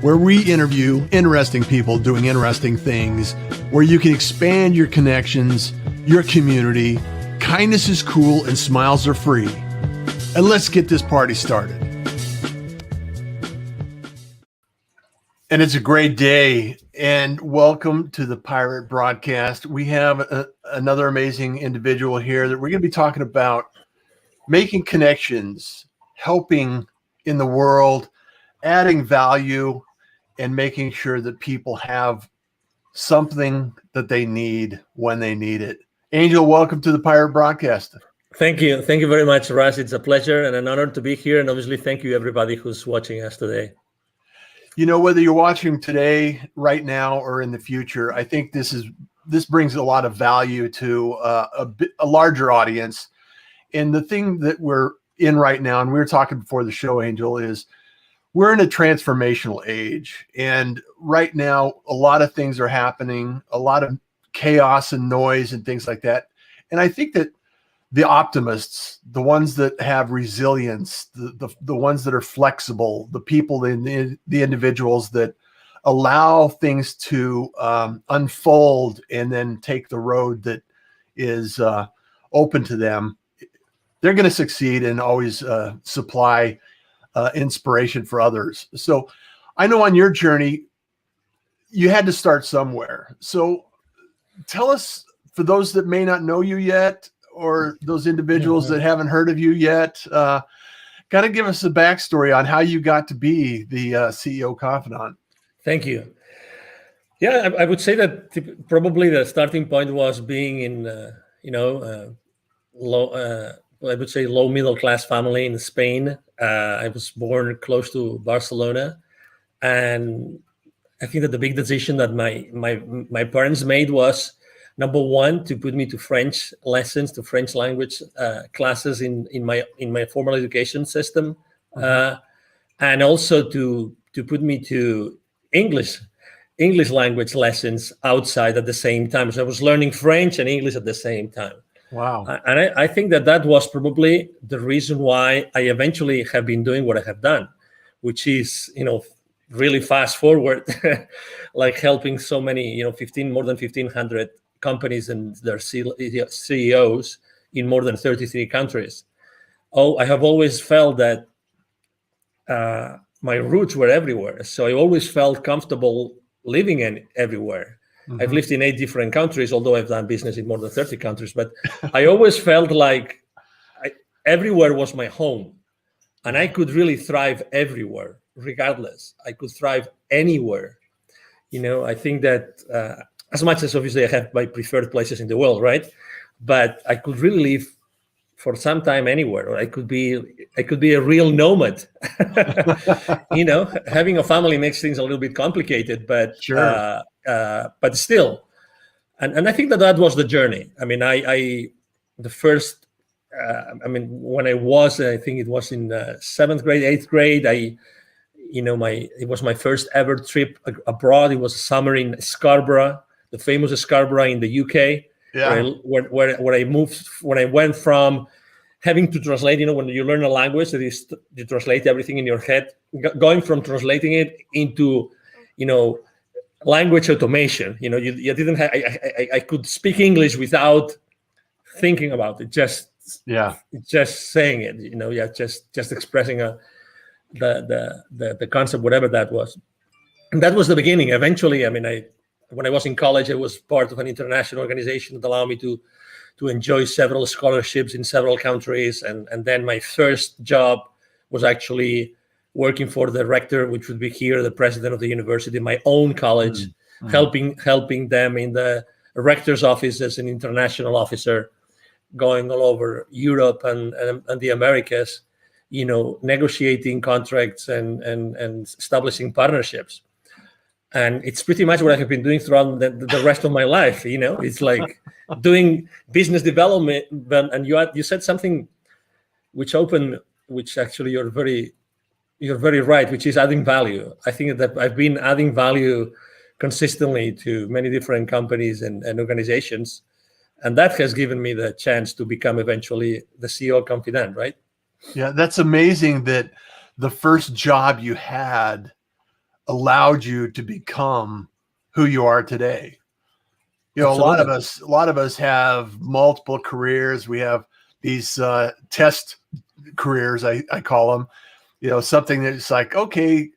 where we interview interesting people doing interesting things, where you can expand your connections, your community. Kindness is cool and smiles are free. And let's get this party started. And it's a great day, and welcome to the Pirate Broadcast. We have another amazing individual here that we're going to be talking about making connections, helping in the world, adding value, and making sure that people have something that they need when they need it. Angel, welcome to the Pirate Broadcast. Thank you. Thank you very much, Russ. It's a pleasure and an honor to be here. And obviously, thank you, everybody who's watching us today. You know, whether you're watching today, right now, or in the future, I think this brings a lot of value to a larger audience. And the thing that we're in right now, and we were talking before the show, Angel, is we're in a transformational age. And right now, a lot of things are happening, a lot of chaos and noise and things like that. And I think that the optimists, the ones that have resilience, the ones that are flexible, the people, the individuals that allow things to unfold and then take the road that is open to them, they're going to succeed and always supply inspiration for others. So I know on your journey, you had to start somewhere. So tell us, for those that may not know you yet, or those individuals that haven't heard of you yet, kind of give us a backstory on how you got to be the CEO Confidant. Thank you. Yeah, I would say that probably the starting point was being in, I would say low middle class family in Spain. I was born close to Barcelona, and I think that the big decision that my parents made was, number one, to put me to French lessons, to French language classes in my formal education system, and also to put me to English language lessons outside at the same time. So I was learning French and English at the same time. Wow. And I think that was probably the reason why I eventually have been doing what I have done, which is, really fast forward, like helping so many, more than 1,500 companies and their CEOs in more than 33 countries. I have always felt that my roots were everywhere. So I always felt comfortable living everywhere. Mm-hmm. I've lived in 8 different countries, although I've done business in more than 30 countries. But I always felt like everywhere was my home. And I could really thrive everywhere, regardless. I could thrive anywhere. I think that as much as obviously I have my preferred places in the world, right? But I could really live for some time anywhere, or I could be a real nomad. Having a family makes things a little bit complicated, but sure. But still, and I think that was the journey. I mean, when I was, I think it was in 7th grade, 8th grade, it was my first ever trip abroad. It was a summer in Scarborough, the famous Scarborough in the UK, where I moved, when I went from having to translate, when you learn a language, that is, you translate everything in your head, going from translating it into, language automation. You didn't have, I could speak English without thinking about it, just saying it, just expressing the concept, whatever that was. And that was the beginning. Eventually, when I was in college, I was part of an international organization that allowed me to enjoy several scholarships in several countries. And then my first job was actually working for the rector, which would be here, the president of the university, my own college, helping them in the rector's office as an international officer, going all over Europe and the Americas, negotiating contracts and establishing partnerships. And it's pretty much what I have been doing throughout the rest of my life. It's like doing business development. And you said something which actually you're very right, which is adding value. I think that I've been adding value consistently to many different companies and organizations. And that has given me the chance to become eventually the CEO of Confidant, right? Yeah, that's amazing that the first job you had allowed you to become who you are today. You know, Absolutely. a lot of us have multiple careers. We have these test careers, I call them. You know, something that's like, okay,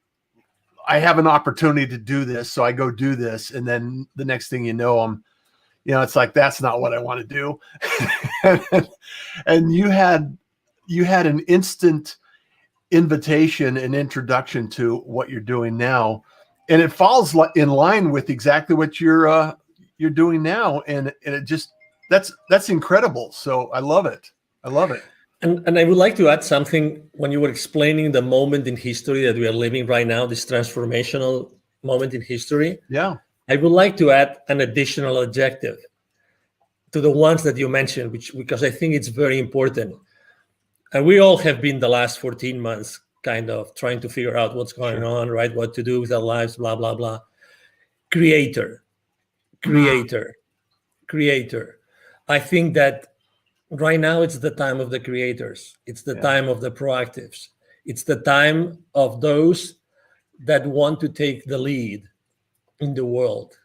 I have an opportunity to do this, so I go do this, and then the next thing you know, it's like, that's not what I want to do. And you had an instant invitation and introduction to what you're doing now, and it falls in line with exactly what you're doing now, and it just that's incredible. So I love it. And I would like to add something when you were explaining the moment in history that we are living right now, this transformational moment in history. Yeah. I would like to add an additional adjective to the ones that you mentioned, because I think it's very important. And we all have been the last 14 months kind of trying to figure out what's going on, right? What to do with our lives, blah, blah, blah. Creator. I think that right now it's the time of the creators. It's the time of the proactives. It's the time of those that want to take the lead in the world,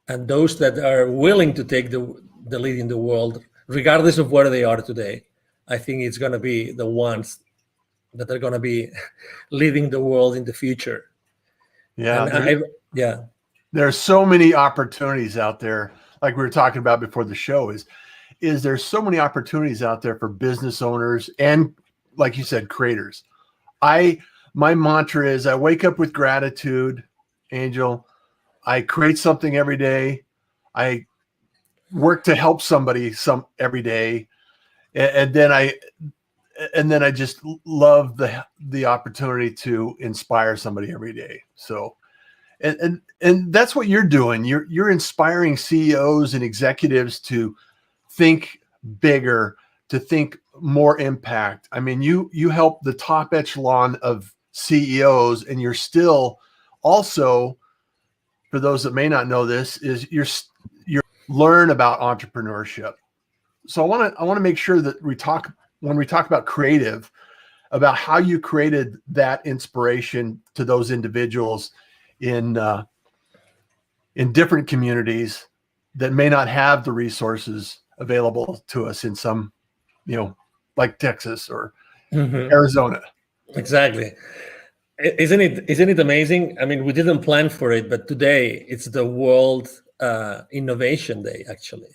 and those that are willing to take the lead in the world, regardless of where they are today. I think it's going to be the ones that are going to be leading the world in the future. Yeah. There are so many opportunities out there. Like we were talking about before the show, is there's so many opportunities out there for business owners and, like you said, creators. My mantra is, I wake up with gratitude, Angel. I create something every day. I work to help somebody every day. And then I just love the opportunity to inspire somebody every day. So, and that's what you're doing. You're inspiring CEOs and executives to think bigger, to think more impact. I mean, you help the top echelon of CEOs, and you're still also, for those that may not know this, is you're learn about entrepreneurship. So I want to make sure that when we talk about creative, about how you created that inspiration to those individuals in different communities that may not have the resources available to us in some, like Texas or Arizona. Exactly. Isn't it amazing? I mean, we didn't plan for it, but today it's the World Innovation Day, actually.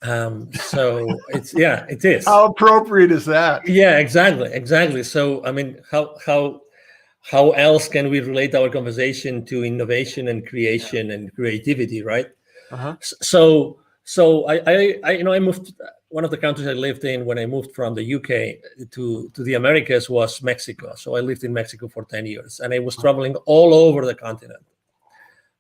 So it is. How appropriate is that? Yeah, exactly. So, I mean, how else can we relate our conversation to innovation and creation and creativity, right? Uh-huh. So I moved. One of the countries I lived in when I moved from the UK to the Americas was Mexico. So I lived in Mexico for 10 years, and I was traveling all over the continent.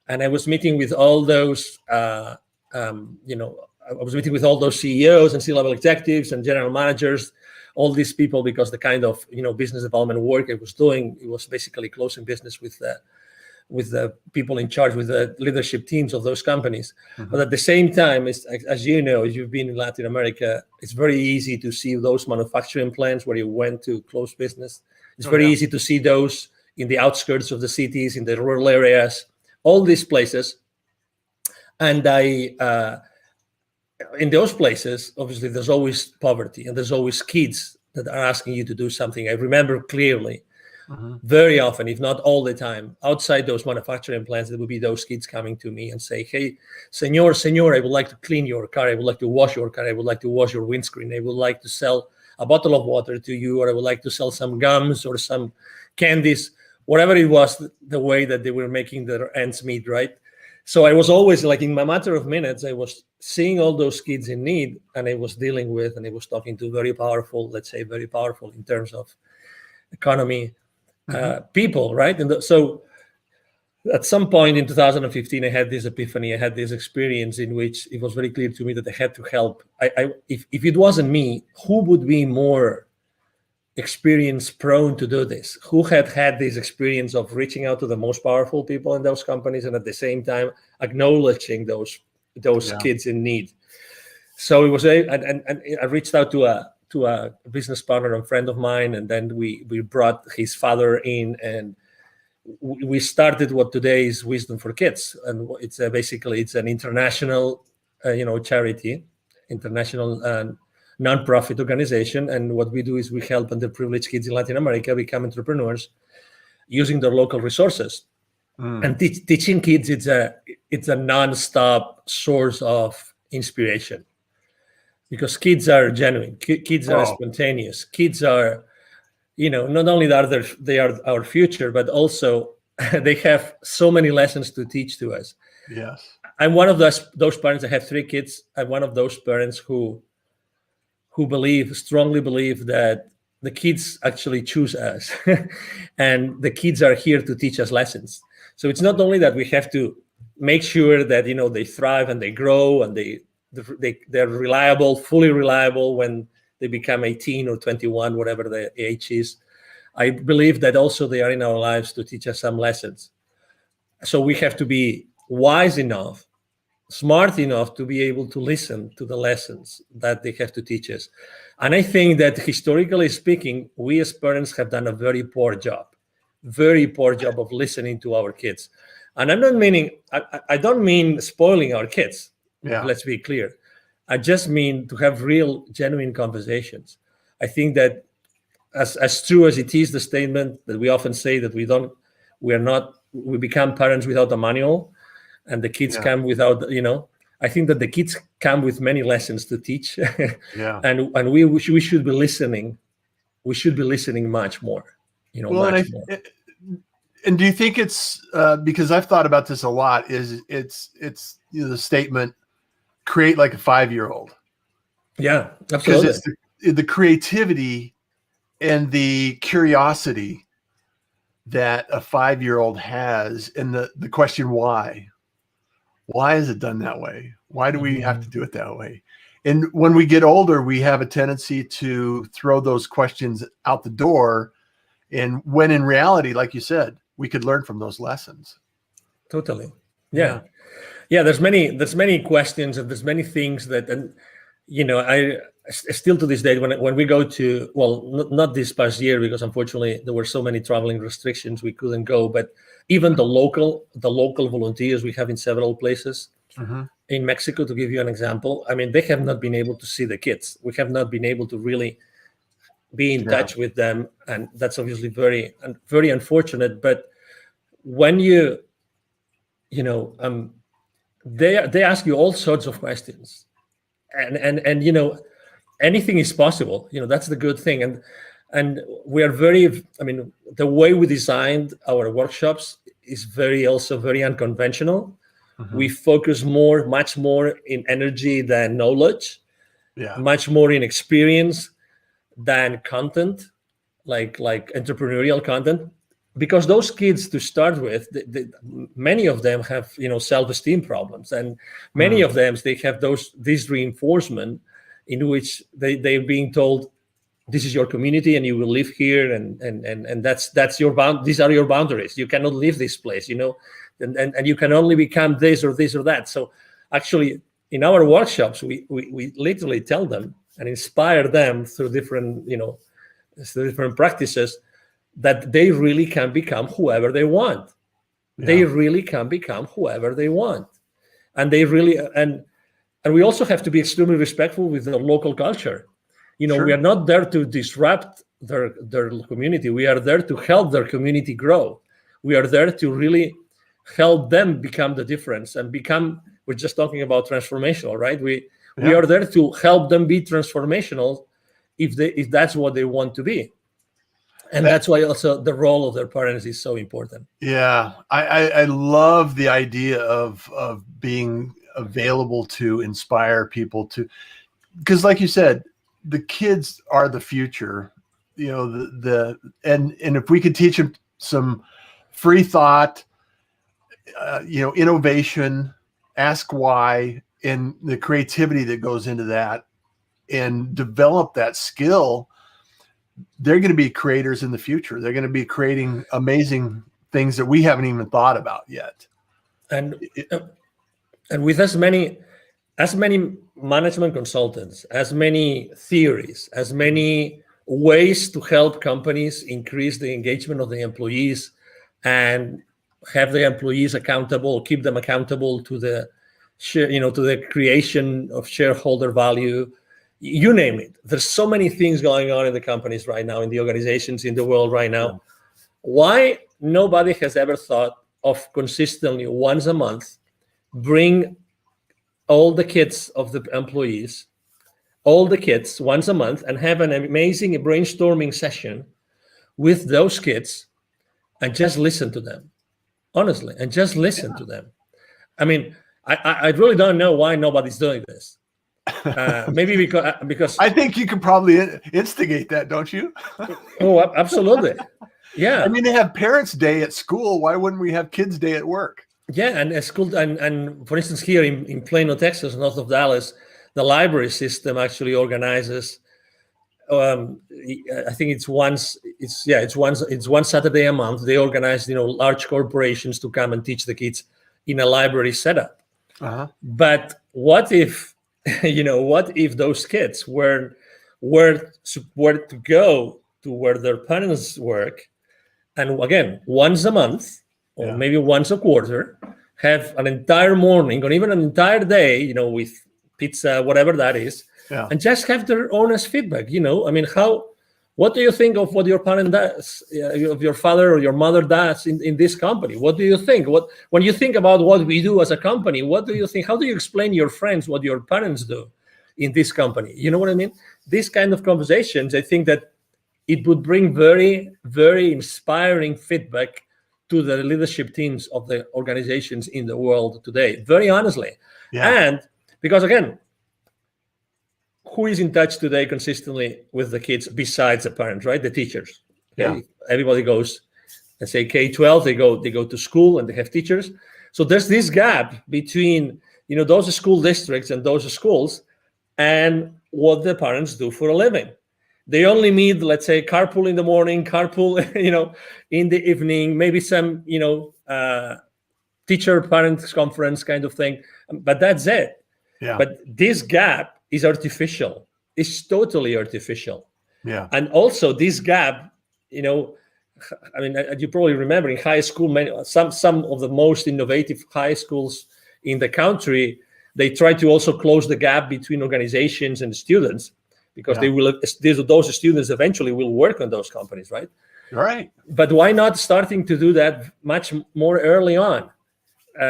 And I was meeting with all those, I was meeting with all those CEOs and C-level executives and general managers, all these people, because the kind of business development work I was doing, it was basically closing business with the people in charge, with the leadership teams of those companies. Mm-hmm. But at the same time, as you know, as you've been in Latin America, it's very easy to see those manufacturing plants where you went to close business. It's very easy to see those in the outskirts of the cities, in the rural areas, all these places. And in those places, obviously, there's always poverty, and there's always kids that are asking you to do something. I remember clearly, very often, if not all the time, outside those manufacturing plants, there would be those kids coming to me and say, "Hey, senor, I would like to clean your car. I would like to wash your car. I would like to wash your windscreen. I would like to sell a bottle of water to you, or I would like to sell some gums or some candies," whatever it was, the way that they were making their ends meet, right? So I was always, like, in a matter of minutes, I was seeing all those kids in need, and I was dealing with, and I was talking to very powerful in terms of economy, people, right? And so at some point in 2015, I had this epiphany. I had this experience in which it was very clear to me that I had to help. If it wasn't me, who would be more experience prone to do this? Who had this experience of reaching out to the most powerful people in those companies, and at the same time acknowledging those kids in need? So it was and I reached out to a business partner and friend of mine, and then we brought his father in, and we started what today is Wisdom for Kids, and it's basically it's an international, charity, international non-profit organization. And what we do is we help underprivileged kids in Latin America become entrepreneurs using their local resources. And teaching kids, it's a non-stop source of inspiration, because kids are genuine, kids are spontaneous, kids are, not only are they are our future, but also they have so many lessons to teach to us. Yes. I'm one of those parents. I have 3 kids. I'm one of those parents who strongly believe that the kids actually choose us and the kids are here to teach us lessons. So it's not only that we have to make sure that, they thrive and they grow and they're reliable, fully reliable when they become 18 or 21, whatever the age is. I believe that also they are in our lives to teach us some lessons. So we have to be wise enough, smart enough to be able to listen to the lessons that they have to teach us. And I think that historically speaking, we as parents have done a very poor job of listening to our kids. And I'm not meaning, I don't mean spoiling our kids. Yeah. Let's be clear. I just mean to have real, genuine conversations. I think that as true as it is, the statement that we often say that we become parents without a manual, and the kids come without, I think that the kids come with many lessons to teach. And we should be listening. We should be listening much more, much more. And do you think it's because I've thought about this a lot, it's the statement, create like a 5-year-old. Yeah, absolutely. Because it's the creativity and the curiosity that a 5-year-old has, and the question why is it done that way? Why do we have to do it that way? And when we get older, we have a tendency to throw those questions out the door, and when in reality, like you said, we could learn from those lessons. Totally. Yeah. There's many questions, and there's many things that, and I still to this day, when we go to, well, not this past year, because unfortunately there were so many traveling restrictions, we couldn't go, but even the local volunteers we have in several places in Mexico, to give you an example, I mean, they have not been able to see the kids. We have not been able to really be in touch with them, and that's obviously very, very unfortunate. But when they ask you all sorts of questions, and anything is possible. That's the good thing, and we are very. I mean, the way we designed our workshops is also very unconventional. We focus much more in energy than knowledge, much more in experience than content, like entrepreneurial content, because those kids, to start with, many of them have self-esteem problems, and many of them, they have this reinforcement in which they're being told, this is your community and you will live here, and that's your these are your boundaries. You cannot leave this place, and you can only become this or this or that. So actually, in our workshops, we literally tell them and inspire them through different practices that they really can become whoever they want. They really can become whoever they want, and they really and we also have to be extremely respectful with the local culture. We are not there to disrupt their community. We are there to help their community grow. We are there to really help them become the difference and become. We're just talking about transformational, right? We are there to help them be transformational if that's what they want to be. And that's why also the role of their parents is so important. Yeah, I love the idea of being available to inspire people to, because like you said, the kids are the future. And if we could teach them some free thought, innovation, ask why, and the creativity that goes into that, and develop that skill, they're going to be creators in the future. They're going to be creating amazing things that we haven't even thought about yet. And with as many management consultants, as many theories, as many ways to help companies increase the engagement of the employees, and have the employees accountable, keep them accountable to the share, to the creation of shareholder value. You name it. There's so many things going on in the companies right now, in the organizations, in the world right now. Yeah. Why nobody has ever thought of consistently once a month bring all the kids of the employees, all the kids once a month, and have an amazing brainstorming session with those kids and just listen to them, honestly, and just listen to them. I mean, I really don't know why nobody's doing this. Maybe because I think you could probably instigate that, don't you? Oh, absolutely. Yeah. I mean, they have Parents' Day at school. Why wouldn't we have Kids' Day at work? Yeah, and at school, and for instance, here in Plano, Texas, north of Dallas, the library system actually organizes. I think it's one Saturday a month. They organize, large corporations to come and teach the kids in a library setup. Uh-huh. But what if, what if those kids were to go to where their parents work, and again, once a month or maybe once a quarter, have an entire morning or even an entire day, with pizza, whatever that is, and just have their honest feedback. I mean, what do you think of what your parent does, of your father or your mother does in this company? What do you think? When you think about what we do as a company, what do you think? How do you explain to your friends what your parents do in this company? You know what I mean? These kind of conversations, I think that it would bring very, very inspiring feedback to the leadership teams of the organizations in the world today, very honestly. Yeah. And because, again, who is in touch today consistently with the kids besides the parents, right? The teachers. Okay? Yeah. Everybody goes, let's say K-12, they go to school and they have teachers. So there's this gap between, those school districts and those schools and what the parents do for a living. They only meet, let's say, carpool in the morning, carpool, in the evening, maybe some, teacher parents conference kind of thing, but that's it. Yeah. But this gap is artificial. It's totally artificial. Yeah. And also this gap, I mean, you probably remember in high school, some of the most innovative high schools in the country, they try to also close the gap between organizations and students, because those students eventually will work on those companies, right? Right. But why not starting to do that much more early on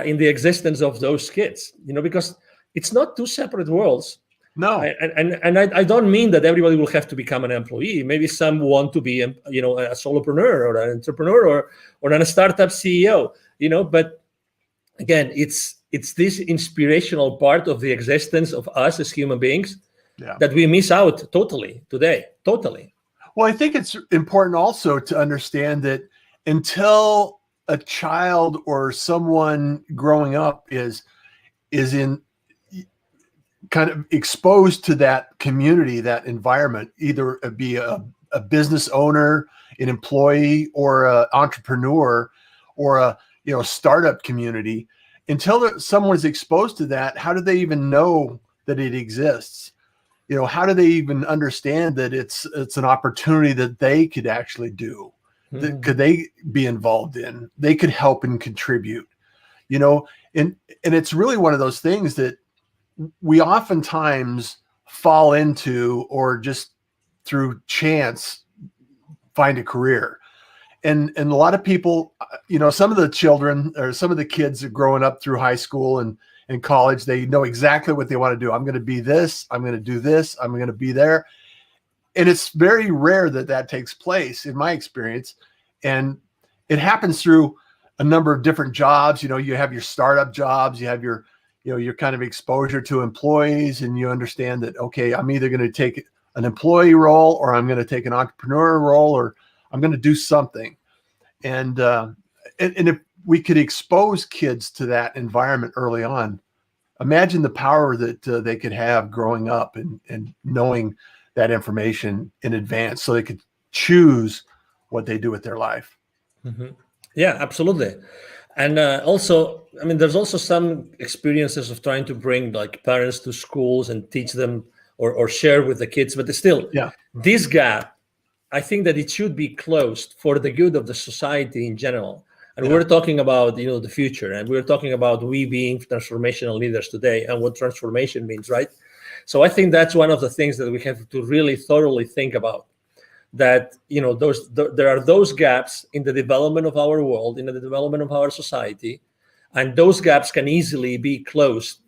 in the existence of those kids? Because it's not two separate worlds. No. And I don't mean that everybody will have to become an employee. Maybe some want to be, a solopreneur or an entrepreneur or a startup CEO. But again, it's this inspirational part of the existence of us as human beings. Yeah. That we miss out totally today, totally. Well, I think it's important also to understand that until a child or someone growing up is in kind of exposed to that community, that environment, either be a business owner, an employee, or an entrepreneur, or a startup community, until someone's exposed to that, how do they even know that it exists? How do they even understand that it's an opportunity that they could actually do, that could they be involved in, they could help and contribute, and it's really one of those things that we oftentimes fall into, or just through chance find a career. And a lot of people, some of the children or some of the kids are growing up through high school and college, they know exactly what they want to do. I'm going to be this, I'm going to do this, I'm going to be there. And it's very rare that takes place in my experience. And it happens through a number of different jobs. You have your startup jobs, you have your kind of exposure to employees, and you understand that, okay, I'm either going to take an employee role, or I'm going to take an entrepreneur role, or I'm going to do something. And if we could expose kids to that environment early on, imagine the power that they could have growing up and knowing that information in advance, so they could choose what they do with their life. Mm-hmm. Yeah, absolutely. And also, I mean, there's also some experiences of trying to bring like parents to schools and teach them or share with the kids, but still, this gap, I think that it should be closed for the good of the society in general. And we're talking about, the future, and we're talking about we being transformational leaders today and what transformation means, right? So I think that's one of the things that we have to really thoroughly think about, that, there are those gaps in the development of our world, in the development of our society, and those gaps can easily be closed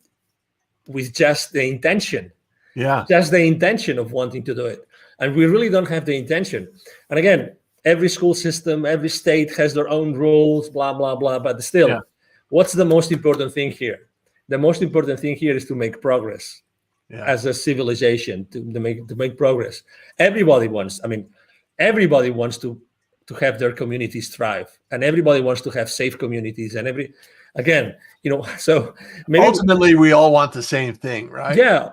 with just the intention. Yeah. Just the intention of wanting to do it. And we really don't have the intention. And again, every school system, every state has their own rules, blah, blah, blah. But still, what's the most important thing here? The most important thing here is to make progress as a civilization, to make progress. Everybody wants to have their communities thrive. And everybody wants to have safe communities. And so maybe ultimately we all want the same thing, right? Yeah,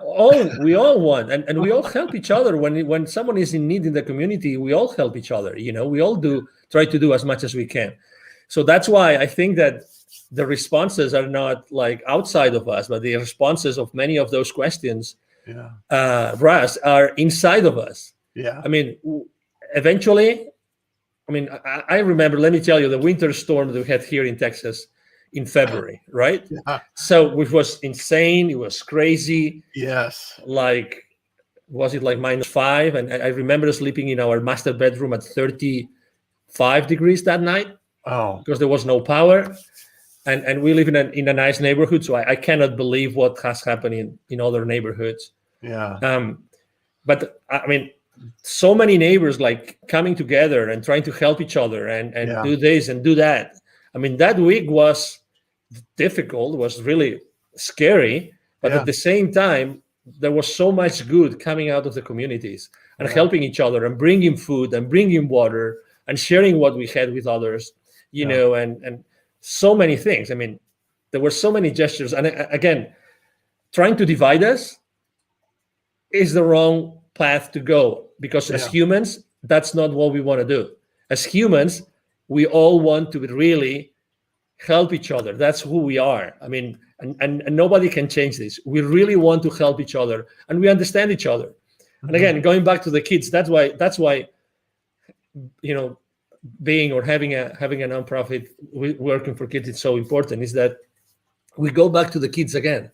we all want, and we all help each other. When someone is in need in the community, we all help each other. We all try to do as much as we can. So that's why I think that the responses are not like outside of us, but the responses of many of those questions, Russ, are inside of us. Yeah. Eventually, I remember, let me tell you, the winter storm that we had here in Texas in February, right? Yeah. So which was insane. It was crazy. Yes. Was it like -5? And I remember sleeping in our master bedroom at 35 degrees that night. Oh, because there was no power. And we live in a nice neighborhood, so I cannot believe what has happened in other neighborhoods. Yeah. But so many neighbors like coming together and trying to help each other and do this and do that. That week was difficult, was really scary, but at the same time, there was so much good coming out of the communities and helping each other and bringing food and bringing water and sharing what we had with others, and so many things. There were so many gestures. And again, trying to divide us is the wrong path to go, because as humans, that's not what we want to do. As humans, we all want to really help each other. That's who we are. And nobody can change this. We really want to help each other, and we understand each other. And again, going back to the kids, that's why being or having a nonprofit working for kids is so important, is that we go back to the kids again.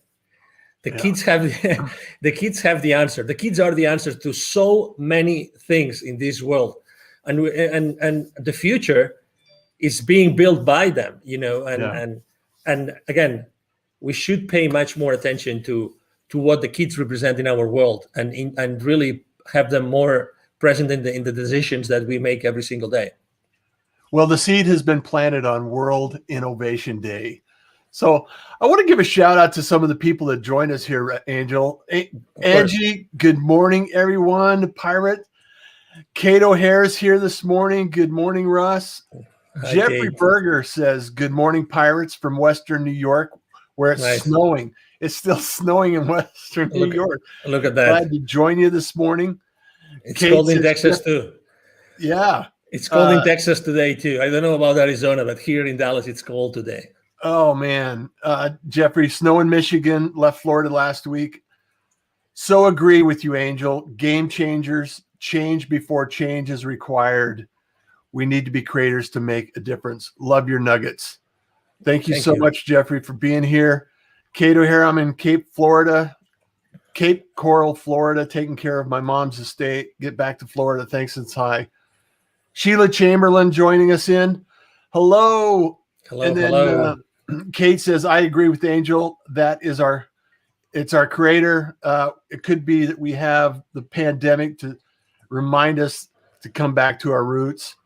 The kids have the kids have the answer. The kids are the answer to so many things in this world, and the future is being built by them, and again, we should pay much more attention to what the kids represent in our world, and really have them more present in the decisions that we make every single day. Well, the seed has been planted on World Innovation Day. So I want to give a shout out to some of the people that joined us here, Angel. Angie, good morning, everyone. Pirate. Kate O'Hare's here this morning. Good morning, Russ. Hi, Jeffrey Kate. Berger says, good morning, Pirates, from Western New York, where it's snowing. It's still snowing in Western New York. Look at that. Glad to join you this morning. It's cold in Texas too. Yeah. It's cold in Texas today too. I don't know about Arizona, but here in Dallas, it's cold today. Oh, man. Jeffrey, snow in Michigan, left Florida last week. So agree with you, Angel. Game changers, change before change is required. We need to be creators to make a difference. Love your nuggets. Thank you so much, Jeffrey, for being here. Kate O'Hare, I'm in Cape Coral, Florida, taking care of my mom's estate. Get back to Florida. Thanks, it's high. Sheila Chamberlain joining us in. Hello. Hello. Kate says, I agree with Angel. It's our creator. It could be that we have the pandemic to remind us to come back to our roots.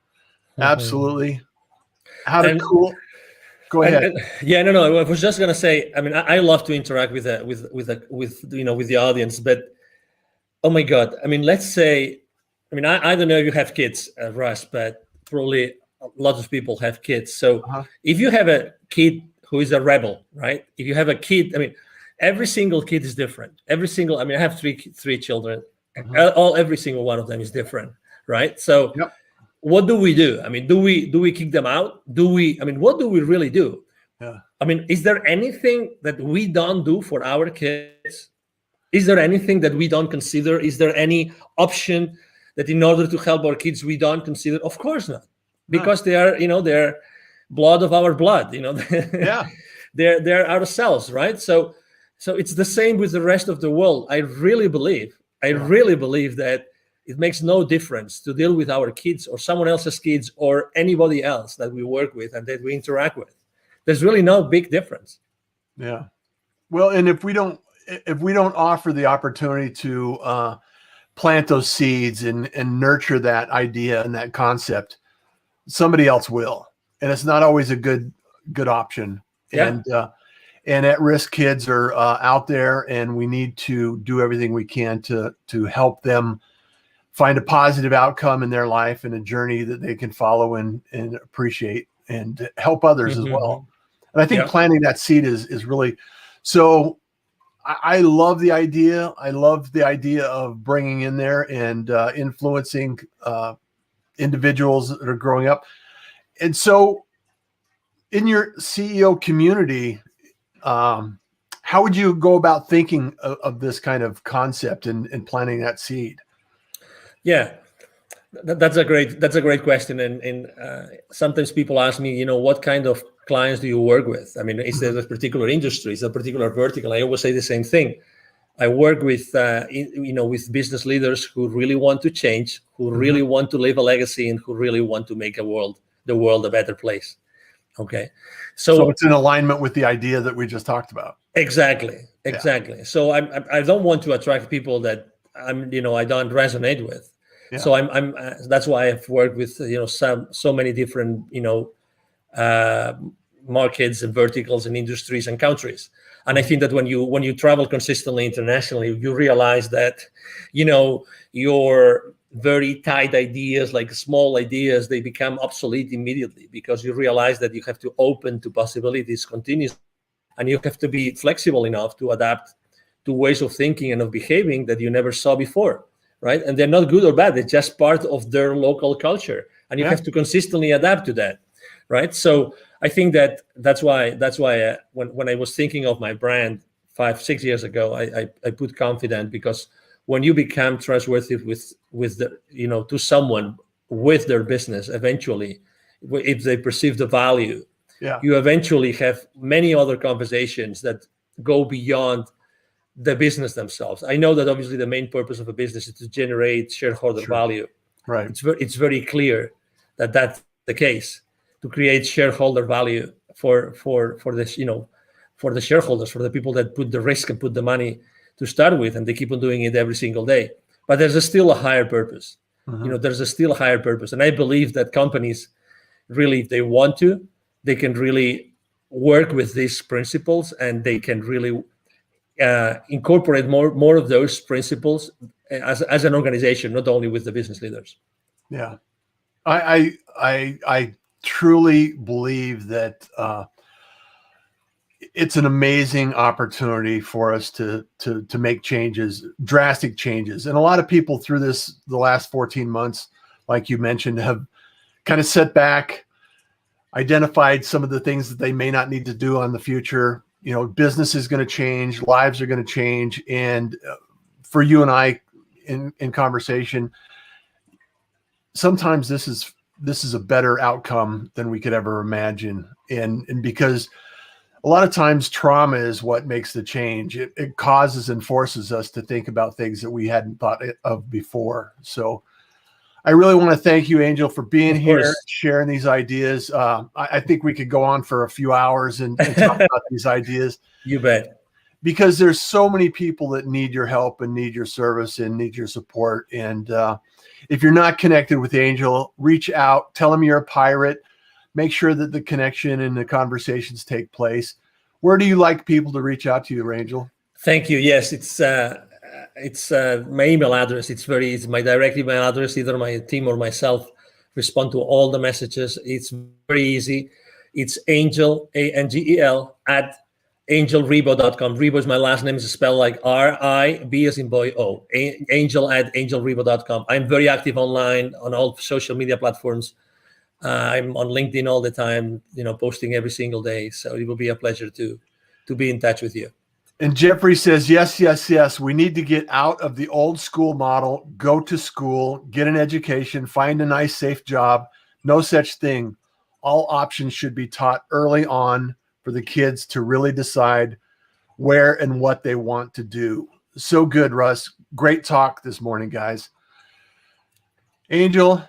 Absolutely. Cool. Go ahead. No. I was just gonna say. I love to interact with the audience, but oh my God. Let's say. I don't know if you have kids, Russ, but probably a lot of people have kids. So if you have a kid who is a rebel, right? If you have a kid, every single kid is different. I have three children. Every single one of them is different, right? So. Yep. What do we do? Do we kick them out? What do we really do? Yeah. Is there anything that we don't do for our kids? Is there anything that we don't consider? Is there any option that in order to help our kids we don't consider? Of course not, because they are blood of our blood. Yeah. They're ourselves, right? So it's the same with the rest of the world. I really believe that it makes no difference to deal with our kids or someone else's kids or anybody else that we work with and that we interact with. There's really no big difference. Yeah. Well, and if we don't offer the opportunity to plant those seeds and nurture that idea and that concept, somebody else will. And it's not always a good option. Yeah. And at-risk kids are out there, and we need to do everything we can to help them find a positive outcome in their life and a journey that they can follow and appreciate and help others as well. And I think planting that seed is really so. I love the idea. I love the idea of bringing in there and influencing individuals that are growing up. And so in your CEO community, how would you go about thinking of this kind of concept and planting that seed? Yeah, that's a great question. And sometimes people ask me, what kind of clients do you work with? I mean, is there a particular industry, is there a particular vertical? I always say the same thing. I work with, with business leaders who really want to change, who really want to leave a legacy, and who really want to make the world a better place. Okay. So it's in alignment with the idea that we just talked about. Exactly. Yeah. So I don't want to attract people that I don't resonate with. Yeah. So that's why I've worked with, so many different, markets and verticals and industries and countries. And I think that when you travel consistently internationally, you realize that, your very tight ideas, like small ideas, they become obsolete immediately, because you realize that you have to open to possibilities continuously, and you have to be flexible enough to adapt to ways of thinking and of behaving that you never saw before, right? And they're not good or bad; they're just part of their local culture, and you have to consistently adapt to that, right? So I think that's why when I was thinking of my brand 5-6 years ago, I put Confidant, because when you become trustworthy with the, to someone with their business, eventually, if they perceive the value, you eventually have many other conversations that go beyond the business themselves. I know that obviously the main purpose of a business is to generate shareholder value. Right. It's very clear that that's the case, to create shareholder value for this, for the shareholders, for the people that put the risk and put the money to start with, and they keep on doing it every single day. But there's still a higher purpose. There's still a higher purpose. And I believe that companies really, if they want to, they can really work with these principles, and they can really incorporate more of those principles as an organization, not only with the business leaders. Yeah. I truly believe that it's an amazing opportunity for us to make changes, drastic changes. And a lot of people through the last 14 months, like you mentioned, have kind of set back, identified some of the things that they may not need to do on the future. Business is going to change, lives are going to change. And for you and I in conversation, sometimes this is a better outcome than we could ever imagine. And because a lot of times trauma is what makes the change. It causes and forces us to think about things that we hadn't thought of before. So I really want to thank you, Angel, for being here, sharing these ideas. I think we could go on for a few hours and talk about these ideas. You bet. Because there's so many people that need your help and need your service and need your support. And if you're not connected with Angel, reach out, tell him you're a pirate. Make sure that the connection and the conversations take place. Where do you like people to reach out to you, Angel? Thank you. Yes, it's my email address. It's my direct email address. Either my team or myself respond to all the messages. It's very easy. It's Angel, ANGEL, at angelrebo.com. Rebo is my last name. It's spelled like R-I-B as in boy O. Angel at angelrebo.com. I'm very active online on all social media platforms. I'm on LinkedIn all the time, posting every single day. So it will be a pleasure to be in touch with you. And Jeffrey says, yes. We need to get out of the old school model, go to school, get an education, find a nice, safe job. No such thing. all options should be taught early on for the kids to really decide where and what they want to do. So good, Russ. Great talk this morning, guys. Angel,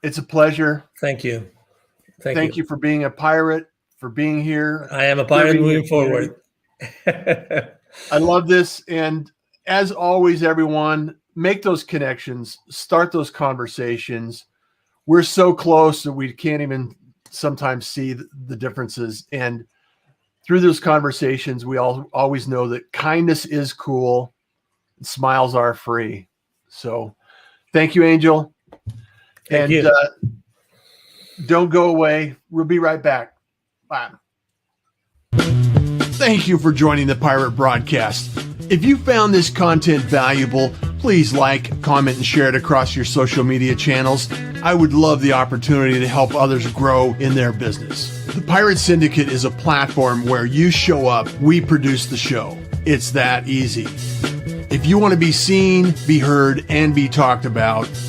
it's a pleasure. Thank you. Thank you for being a pirate, for being here. I am a pirate moving forward. I love this. And as always, everyone, make those connections, start those conversations. We're so close that we can't even sometimes see the differences. And through those conversations, we always know that kindness is cool, and smiles are free. So thank you, Angel. Thank you. Don't go away. We'll be right back. Bye. Thank you for joining the Pirate Broadcast. If you found this content valuable, please like, comment, and share it across your social media channels. I would love the opportunity to help others grow in their business. The Pirate Syndicate is a platform where you show up, we produce the show. It's that easy. If you want to be seen, be heard, and be talked about,